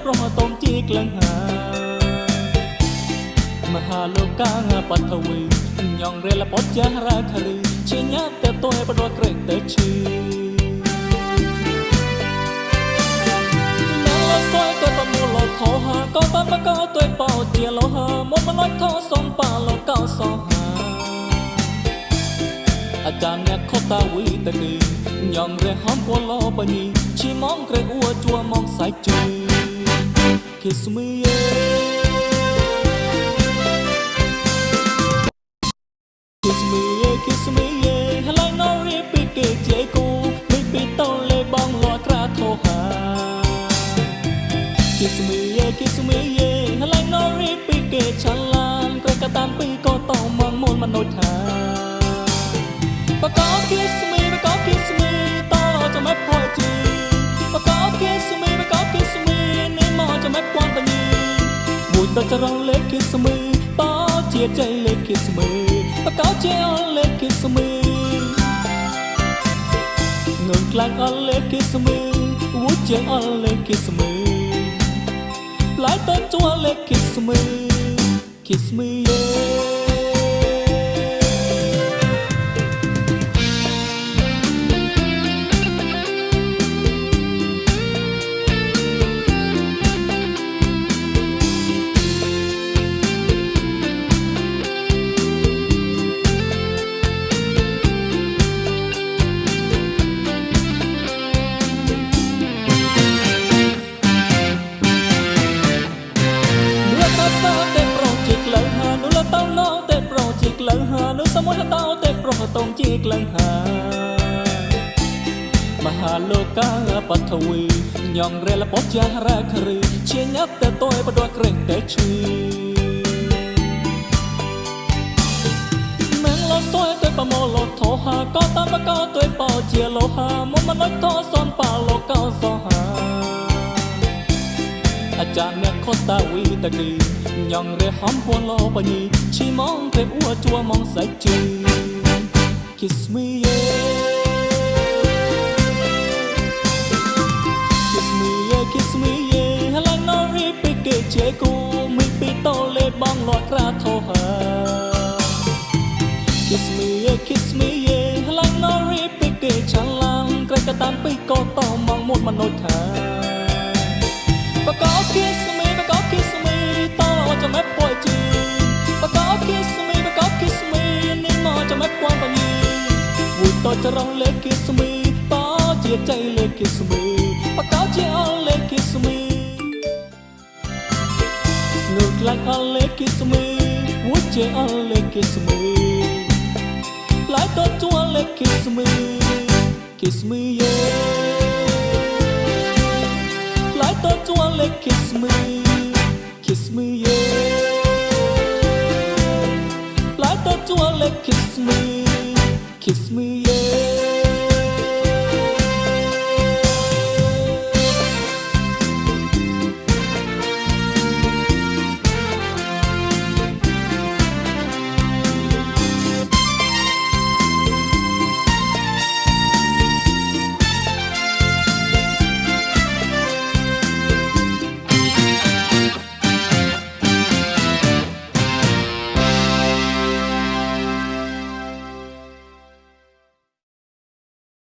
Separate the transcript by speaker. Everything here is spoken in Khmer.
Speaker 1: ប្រមតមជាក្លងមហាលោកកាងបថវីញងរេលពតចារាខរីជាញាតតយបដក្រេតេឈីសយទៅប្រមូលថោហាក៏តាមបកោទៅបោជាលោហាមកមិនថោសំប៉ាលោកោសោហាអាចារ្យអ្នកខតាវីតគីញងរេហំពលលោបនីឈីមងក្រេអួជួមងសាច់ជុយ Kiss me Kiss me Kiss me ហើយឡៃណូរីពីគេជាគូមិនពីតលេបងលត់ត្រាធោហា Kiss me Kiss me ហើយឡៃណូរីពីគេឆាឡានក្រកតានពីក៏តមងមូលមនុស្សថាបកោ Kiss me បកោ Kiss me តចាំមិនផយជីបកោ Kiss me បកោ Kiss me នេះមកចាំមិនពាន់បញីមួយតចរងលេខ Kiss me តជាใจលេខ Kiss me បកោជាអលេ Kiss me ងើខ្លាំងអលេ Kiss me វូជាអលេ Kiss me ផ្លែតជួលេ Kiss me Kiss me នោះសមុទ្រតោទេប្រហតងជាក្លងហាមហាលោកកាបថវីញងរេលពតចារាខរីជាញាត់តែតយបដក្រេតេឈីមិនលសយទៅប្រមូលថោហាក៏តាមបកោទៅបោជាលោហាមកមិនថោសំប៉ាលោកោសោហាអាចារ្យអ្នកខតាវីតគីញងរេហំពលលោបញីឈីមងទៅអួជួមងសាច់ជី Kiss me Kiss me Kiss me ហើយឡៃណូរីពីគេជាគូមិនពីតលេបងលត់ត្រាធោហា Kiss me Kiss me ហើយឡៃណូរីពីគេឆាឡាំក្រៃកតានពីក៏តមងមុតមនុស្សថាបកោ Kiss me បកោ Kiss me តចាំមិនពួយជីបកោ Kiss me បកោ Kiss me នេះមកចាំមិនពាន់បញីវូតចរងលេខ Kiss me តជាใจលេខ Kiss me បកោជាអលេ Kiss me ងើខ្លាំងអលេ Kiss me វូជាអលេ Kiss me ឡៃតជួលេ Kiss me Kiss meឡៃតជួលេ Kiss me Kiss meឡៃតជួលេ Kiss me Kiss me